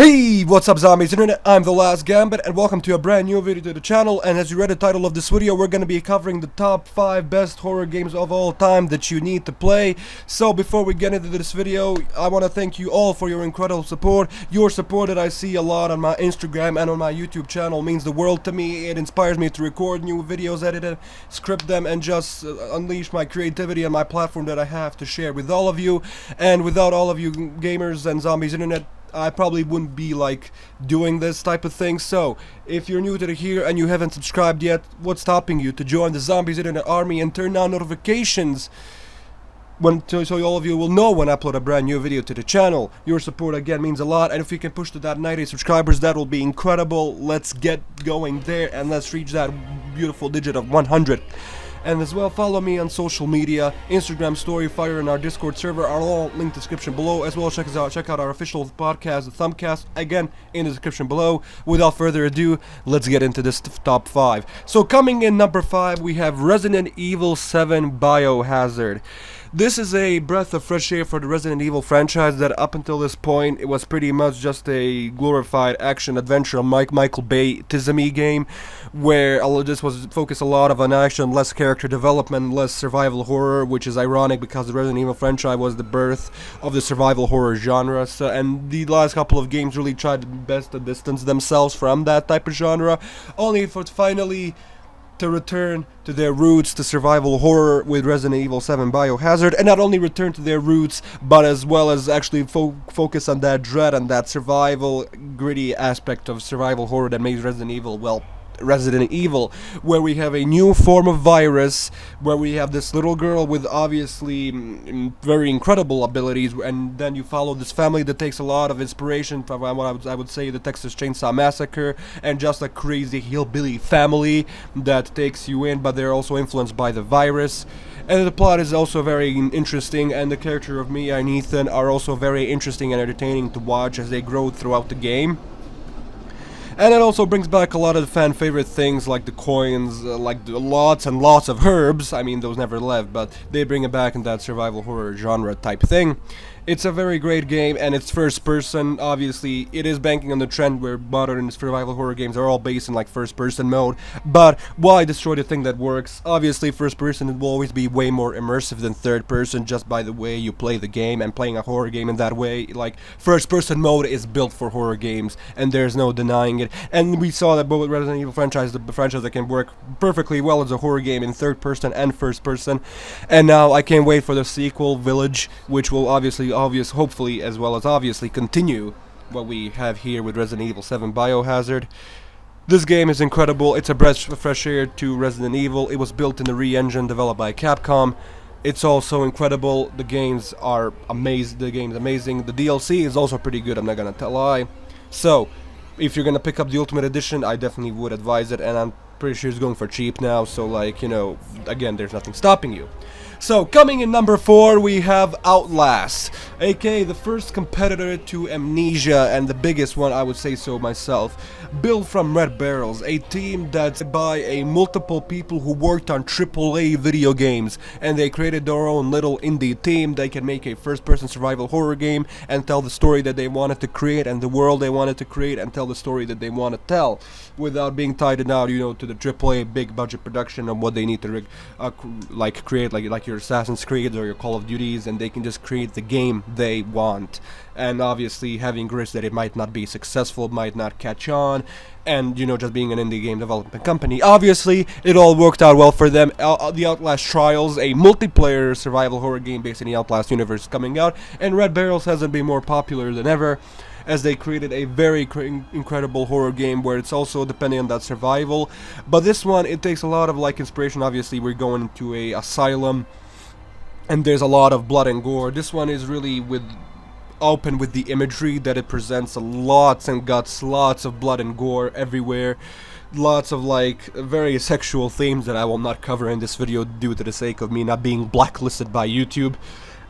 Hey, what's up zombies internet, I'm the last Gambit and welcome to a brand new video to the channel. And as you read the title of this video, we're gonna be covering the top 5 best horror games of all time that you need to play. So before we get into this video, I want to thank you all for your incredible support. Your support that I see a lot on my Instagram and on my YouTube channel means the world to me. It inspires me to record new videos, edit them, script them, and just unleash my creativity and my platform that I have to share with all of you. And without all of you gamers and zombies internet, I probably wouldn't be like doing this type of thing. So if you're new to here and you haven't subscribed yet, what's stopping you to join the Zombies Internet Army and turn on notifications so all of you will know when I upload a brand new video to the channel? Your support again means a lot, and if we can push to that 90 subscribers, that will be incredible. Let's get going there and let's reach that beautiful digit of 100. And as well, follow me on social media, Instagram, Storyfire, and our Discord server are all linked in the description below. As well, check out our official podcast, the Thumbcast, again in the description below. Without further ado, let's get into this top 5. So coming in number 5, we have Resident Evil 7 Biohazard. This is a breath of fresh air for the Resident Evil franchise that up until this point, it was pretty much just a glorified action-adventure Michael Bay-tism game, where this was focused a lot on action, less character development, less survival horror, which is ironic because the Resident Evil franchise was the birth of the survival horror genre, and the last couple of games really tried their best to distance themselves from that type of genre, only for finally to return to their roots to survival horror with Resident Evil 7 Biohazard, and not only return to their roots, but as well as actually focus on that dread and that survival, gritty aspect of survival horror that makes Resident Evil, well, Resident Evil, where we have a new form of virus, where we have this little girl with obviously very incredible abilities, and then you follow this family that takes a lot of inspiration from what I would say the Texas Chainsaw Massacre, and just a crazy hillbilly family that takes you in, but they're also influenced by the virus. And the plot is also very interesting, and the character of Mia and Ethan are also very interesting and entertaining to watch as they grow throughout the game. And it also brings back a lot of the fan favorite things like the coins, like the lots and lots of herbs. I mean, those never left, but they bring it back in that survival horror genre type thing. It's a very great game, and it's first person. Obviously, it is banking on the trend where modern survival horror games are all based in like first person mode. But why destroy the thing that works? Obviously, first person will always be way more immersive than third person, just by the way you play the game. And playing a horror game in that way, like first person mode is built for horror games, and there's no denying it. And we saw that both with Resident Evil franchise, the franchise that can work perfectly well as a horror game in third person and first person. And now I can't wait for the sequel, Village, which will hopefully as well as obviously continue what we have here with Resident Evil 7 Biohazard. This game is incredible. It's a breath of fresh air to Resident Evil. It was built in the re-engine developed by Capcom. It's also incredible. The games are amazing. The game's amazing. The DLC is also pretty good, I'm not gonna lie. So if you're gonna pick up the Ultimate Edition, I definitely would advise it, and I'm pretty sure it's going for cheap now, so like, you know, again, there's nothing stopping you. So coming in number 4, we have Outlast, aka the first competitor to Amnesia, and the biggest one, I would say so myself. Built from Red Barrels, a team that's by a multiple people who worked on AAA video games, and they created their own little indie team. They can make a first-person survival horror game and tell the story that they wanted to create and the world they wanted to create, and tell the story that they want to tell without being tied down, you know, to the AAA big budget production and what they need to like create, like your Assassin's Creed or your Call of Duties, and they can just create the game they want. And obviously having risk that it might not be successful, might not catch on, and you know, just being an indie game development company. Obviously it all worked out well for them. The Outlast Trials, a multiplayer survival horror game based in the Outlast universe, is coming out, and Red Barrels hasn't been more popular than ever, as they created a very incredible horror game where it's also depending on that survival. But this one, it takes a lot of like inspiration. Obviously we're going into a asylum, and there's a lot of blood and gore. This one is really open with the imagery that it presents, lots and guts, lots of blood and gore everywhere, lots of like very sexual themes that I will not cover in this video due to the sake of me not being blacklisted by YouTube.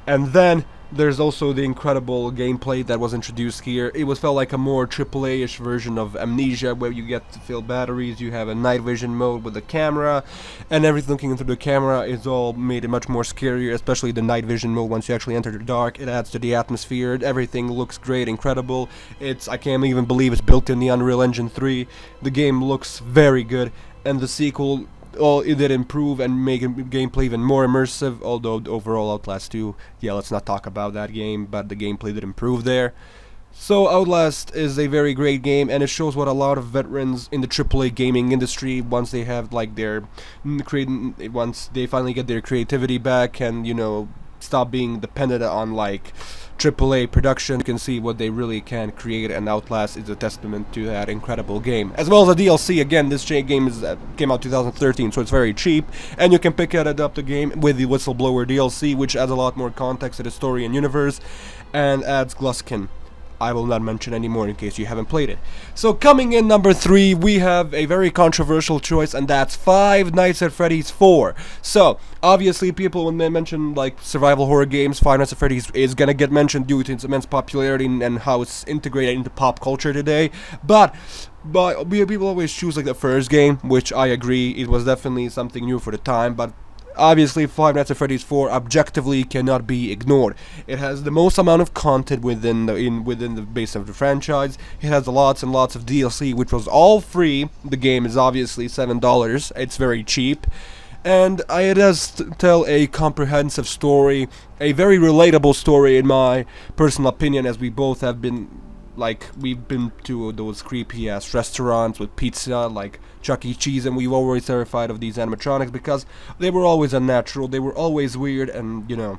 And then There's also the incredible gameplay that was introduced here. It was felt like a more AAA-ish version of Amnesia, where you get to fill batteries, you have a night vision mode with the camera, and everything looking into the camera is all made it much more scarier, especially the night vision mode. Once you actually enter the dark, it adds to the atmosphere. Everything looks great, incredible. I can't even believe it's built in the Unreal Engine 3. The game looks very good, and the sequel, it did improve and make gameplay even more immersive, although overall Outlast 2, yeah, let's not talk about that game, but the gameplay did improve there. So Outlast is a very great game, and it shows what a lot of veterans in the AAA gaming industry, once they have like once they finally get their creativity back and, you know, stop being dependent on like AAA production, you can see what they really can create, and Outlast is a testament to that incredible game. As well as the DLC, again, this game came out 2013, so it's very cheap, and you can pick it up the game with the Whistleblower DLC, which adds a lot more context to the story and universe, and adds Gluskin. I will not mention anymore in case you haven't played it. So coming in number 3, we have a very controversial choice, and that's Five Nights at Freddy's 4. So obviously people, when they mention like survival horror games, Five Nights at Freddy's is gonna get mentioned due to its immense popularity and how it's integrated into pop culture today. But people always choose like the first game, which I agree, it was definitely something new for the time, but obviously, Five Nights at Freddy's 4 objectively cannot be ignored. It has the most amount of content within the base of the franchise. It has lots and lots of DLC, which was all free. The game is obviously $7. It's very cheap. And it does tell a comprehensive story, a very relatable story in my personal opinion, as we both have been, like, we've been to those creepy ass restaurants with pizza like Chuck E. Cheese, and we were always terrified of these animatronics because they were always unnatural, they were always weird, and you know.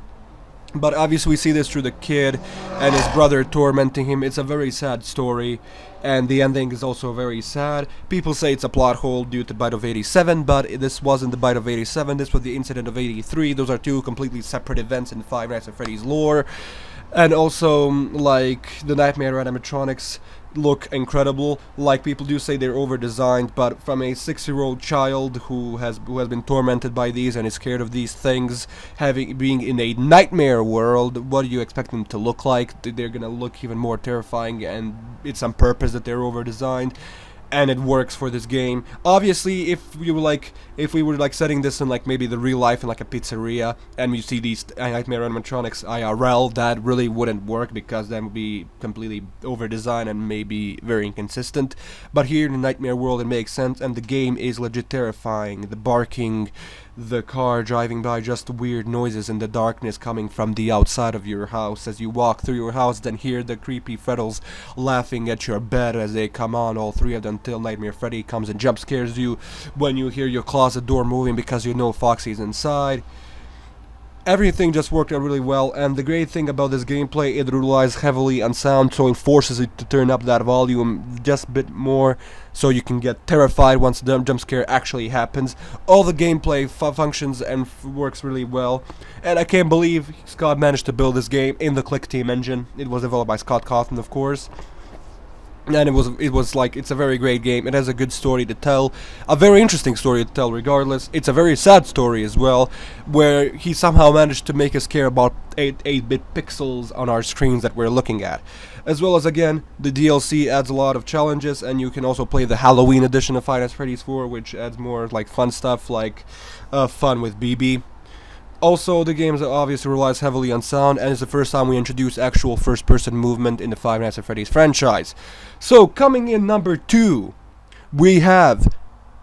But obviously we see this through the kid and his brother tormenting him. It's a very sad story, and the ending is also very sad. People say it's a plot hole due to Bite of 87, but this wasn't the Bite of 87, this was the incident of 83. Those are two completely separate events in Five Nights at Freddy's lore. And also, like, the Nightmare animatronics look incredible. Like, people do say they're over-designed, but from a 6-year-old child who has been tormented by these and is scared of these things, being in a nightmare world, what do you expect them to look like? They're gonna look even more terrifying, and it's on purpose that they're over-designed. And it works for this game. Obviously, if we were like setting this in like maybe the real life in like a pizzeria, and you see these Nightmare animatronics IRL, that really wouldn't work because that would be completely over designed and maybe very inconsistent. But here in the Nightmare world, it makes sense, and the game is legit terrifying. The barking, the car driving by, just weird noises in the darkness coming from the outside of your house as you walk through your house, then hear the creepy Freddles laughing at your bed as they come on, all three of them, until Nightmare Freddy comes and jump scares you when you hear your closet door moving because you know Foxy's inside. Everything just worked out really well, and the great thing about this gameplay, it relies heavily on sound, so it forces you to turn up that volume just a bit more so you can get terrified once the jump scare actually happens. All the gameplay functions and works really well, and I can't believe Scott managed to build this game in the Click Team engine. It was developed by Scott Cawthon, of course. And it's a very great game. It has a good story to tell, a very interesting story to tell regardless. It's a very sad story as well, where he somehow managed to make us care about 8-bit pixels on our screens that we're looking at. As well as, again, the DLC adds a lot of challenges, and you can also play the Halloween edition of Five Nights at Freddy's 4, which adds more like fun stuff like fun with BB. Also, the game obviously relies heavily on sound, and it's the first time we introduce actual first-person movement in the Five Nights at Freddy's franchise. So, coming in number 2, we have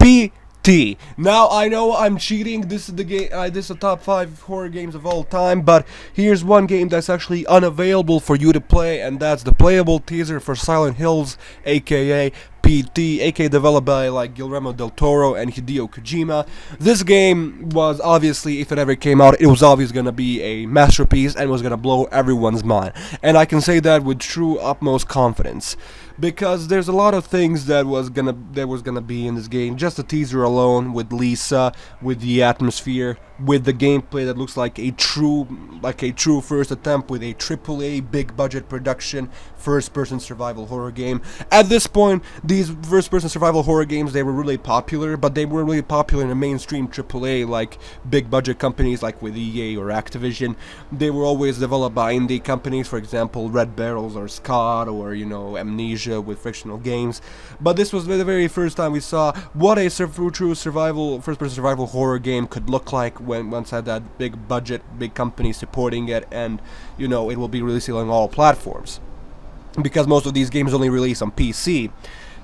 PT. Now, I know I'm cheating. This is the game. This is the top 5 horror games of all time. But here's one game that's actually unavailable for you to play, and that's the playable teaser for Silent Hills, aka PT, aka developed by like Guillermo del Toro and Hideo Kojima. This game was obviously, if it ever came out, it was obviously gonna be a masterpiece and was gonna blow everyone's mind. And I can say that with true utmost confidence, because there's a lot of things that was gonna be in this game. Just the teaser alone, with Lisa, with the atmosphere, with the gameplay that looks like a true first attempt with a AAA big budget production first-person survival horror game. At this point, these first-person survival horror games, they were really popular, but they were really popular in the mainstream AAA, like big budget companies like with EA or Activision. They were always developed by indie companies, for example Red Barrels or Scott, or Amnesia with Frictional Games. But this was the very first time we saw what a true survival first-person survival horror game could look like when once had that big budget, big company supporting it, and it will be releasing on all platforms, because most of these games only release on PC.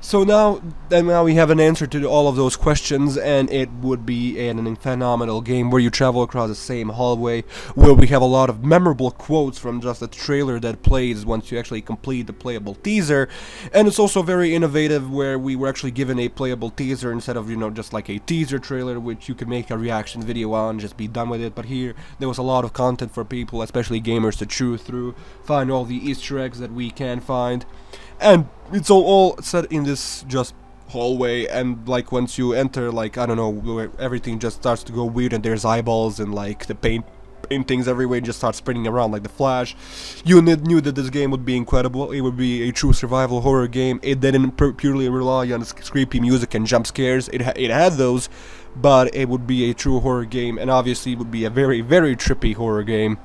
So now we have an answer to all of those questions, and it would be a phenomenal game where you travel across the same hallway, where we have a lot of memorable quotes from just the trailer that plays once you actually complete the playable teaser. And it's also very innovative, where we were actually given a playable teaser instead of just like a teaser trailer which you could make a reaction video on, just be done with it. But here there was a lot of content for people, especially gamers, to chew through, find all the Easter eggs that we can find. And it's all set in this just hallway, and like once you enter, like I don't know, everything just starts to go weird, and there's eyeballs and like the paintings everywhere just start spinning around like the Flash. You knew that this game would be incredible. It would be a true survival horror game. It didn't purely rely on creepy music and jump scares. It had those, but it would be a true horror game, and obviously it would be a very, very trippy horror game,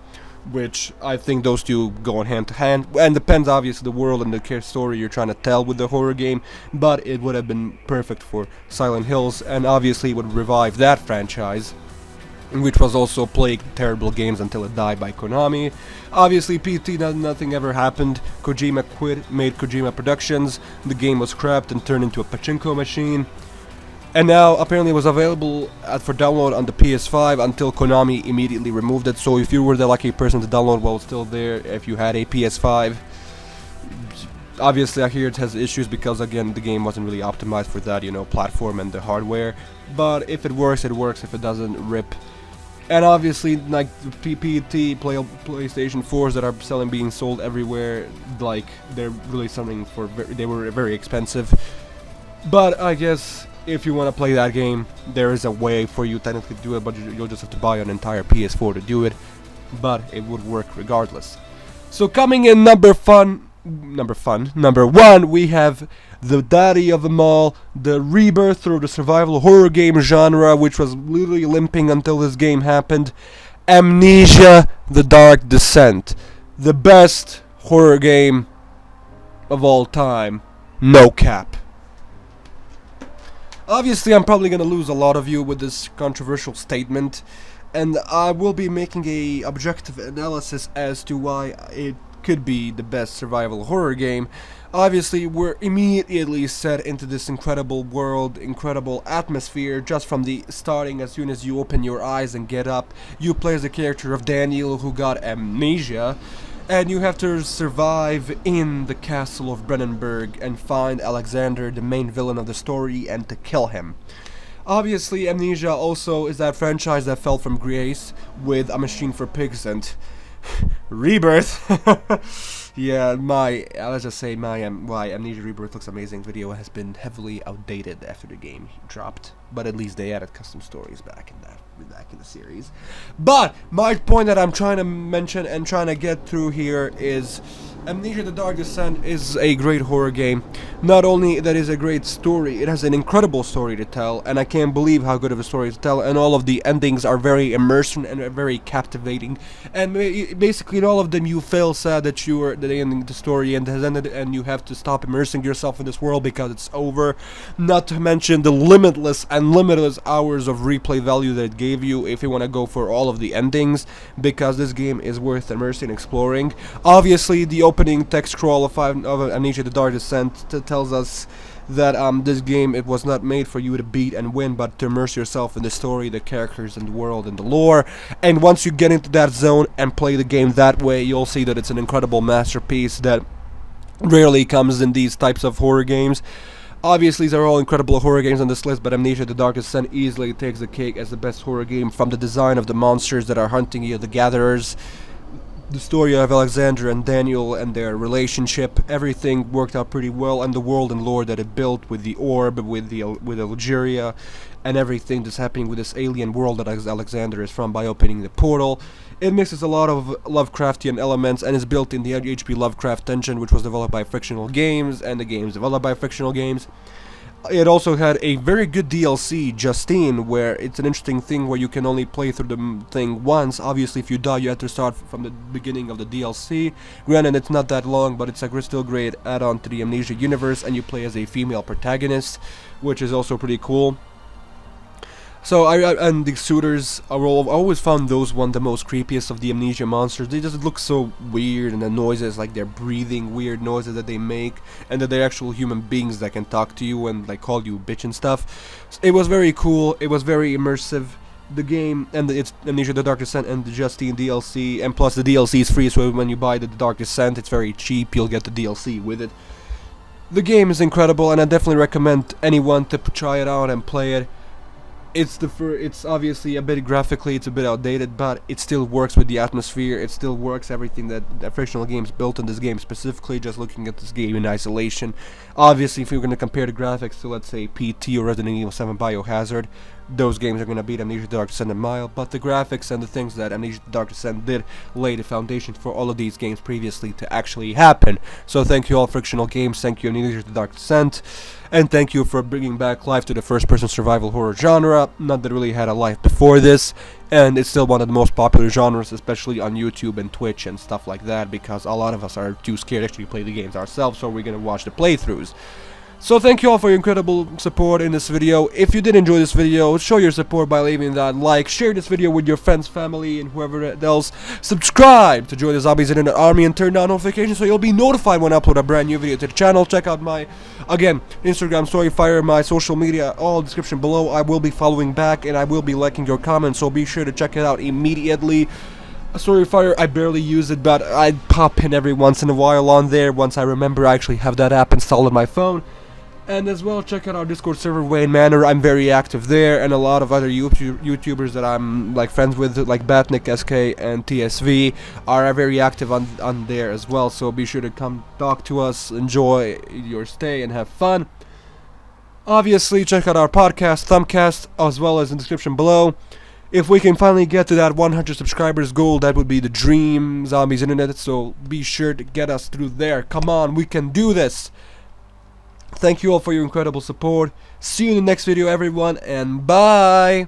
which I think those two go hand to hand, and depends obviously the world and the story you're trying to tell with the horror game. But it would have been perfect for Silent Hills, and obviously would revive that franchise, which was also plagued terrible games until it died by Konami. Obviously PT, nothing ever happened. Kojima quit, made Kojima Productions. The game was scrapped and turned into a pachinko machine. And now apparently it was available for download on the PS5 until Konami immediately removed it. So if you were the lucky person to download while it's still there, if you had a PS5, obviously I hear it has issues because again the game wasn't really optimized for that, platform and the hardware. But if it works, it works. If it doesn't, rip. And obviously, like the PlayStation 4s that are being sold everywhere, like they're really selling for they were very expensive. But I guess if you want to play that game, there is a way for you technically to do it, but you'll just have to buy an entire PS4 to do it. But it would work regardless. So coming in number one, we have the daddy of them all, the rebirth through the survival horror game genre, which was literally limping until this game happened. Amnesia: The Dark Descent, the best horror game of all time, no cap. Obviously, I'm probably gonna lose a lot of you with this controversial statement, and I will be making a objective analysis as to why it could be the best survival horror game. Obviously, we're immediately set into this incredible world, incredible atmosphere, just from the starting. As soon as you open your eyes and get up, you play as the character of Daniel, who got amnesia, and you have to survive in the castle of Brennenburg and find Alexander, the main villain of the story, and to kill him. Obviously, Amnesia also is that franchise that fell from grace with A Machine for Pigs and Rebirth. Yeah, let's just say why Amnesia Rebirth looks amazing video has been heavily outdated after the game dropped, but at least they added custom stories back in the series. But my point that I'm trying to mention and trying to get through here is Amnesia: The Dark Descent is a great horror game. Not only that is a great story, it has an incredible story to tell, and I can't believe how good of a story to tell, and all of the endings are very immersive and very captivating, and basically in all of them you feel sad that the story has ended and you have to stop immersing yourself in this world because it's over. Not to mention the limitless hours of replay value that it gave you if you want to go for all of the endings, because this game is worth immersing and exploring. Obviously, the opening text scroll of Amnesia: The Dark Descent tells us that this game, it was not made for you to beat and win, but to immerse yourself in the story, the characters, and the world, and the lore. And once you get into that zone and play the game that way, you'll see that it's an incredible masterpiece that rarely comes in these types of horror games. Obviously, these are all incredible horror games on this list, but Amnesia: The Dark Descent easily takes the cake as the best horror game, from the design of the monsters that are hunting you, the gatherers, the story of Alexander and Daniel and their relationship, everything worked out pretty well, and the world and lore that it built with the orb, with Algeria, and everything that's happening with this alien world that Alexander is from by opening the portal. It mixes a lot of Lovecraftian elements and is built in the H.P. Lovecraft engine, which was developed by Frictional Games, and the games developed by Frictional Games. It also had a very good DLC, Justine, where it's an interesting thing where you can only play through the thing once. Obviously, if you die, you have to start from the beginning of the DLC. Granted, it's not that long, but it's a still great add-on to the Amnesia universe, and you play as a female protagonist, which is also pretty cool. So and the suitors are all, I always found those one the most creepiest of the Amnesia monsters. They just look so weird, and the noises, like they're breathing weird noises that they make, and that they're actual human beings that can talk to you and like call you bitch and stuff. It was very cool. It was very immersive. The game and it's Amnesia: The Dark Descent and the Justine DLC, and plus the DLC is free. So when you buy the Dark Descent, it's very cheap. You'll get the DLC with it. The game is incredible, and I definitely recommend anyone to try it out and play it. It's obviously a bit graphically, it's a bit outdated, but it still works with the atmosphere. It still works everything that Frictional Games built in this game specifically. Just looking at this game in isolation, obviously, if you're going to compare the graphics to, let's say, PT or Resident Evil 7 Biohazard, those games are going to beat Amnesia: The Dark Descent a mile. But the graphics and the things that Amnesia: The Dark Descent did lay the foundation for all of these games previously to actually happen. So thank you all, Frictional Games. Thank you, Amnesia: The Dark Descent. And thank you for bringing back life to the first-person survival horror genre. Not that it really had a life before this, and it's still one of the most popular genres, especially on YouTube and Twitch and stuff like that, because a lot of us are too scared to actually play the games ourselves, so we're gonna watch the playthroughs. So thank you all for your incredible support in this video. If you did enjoy this video, show your support by leaving that like, share this video with your friends, family, and whoever else. Subscribe to join the Zombies Internet Army and turn on notifications so you'll be notified when I upload a brand new video to the channel. Check out my, again, Instagram, Storyfire, my social media, all description below. I will be following back and I will be liking your comments, so be sure to check it out immediately. Storyfire, I barely use it, but I pop in every once in a while on there. Once I remember, I actually have that app installed on my phone. And as well, check out our Discord server, Wayne Manor. I'm very active there, and a lot of other YouTubers that I'm like friends with, like Batnik, SK, and TSV, are very active on there as well. So be sure to come talk to us, enjoy your stay, and have fun. Obviously, check out our podcast, Thumbcast, as well as in the description below. If we can finally get to that 100 subscribers goal, that would be the dream, Zombies Internet. So be sure to get us through there. Come on, we can do this. Thank you all for your incredible support. See you in the next video, everyone, and bye!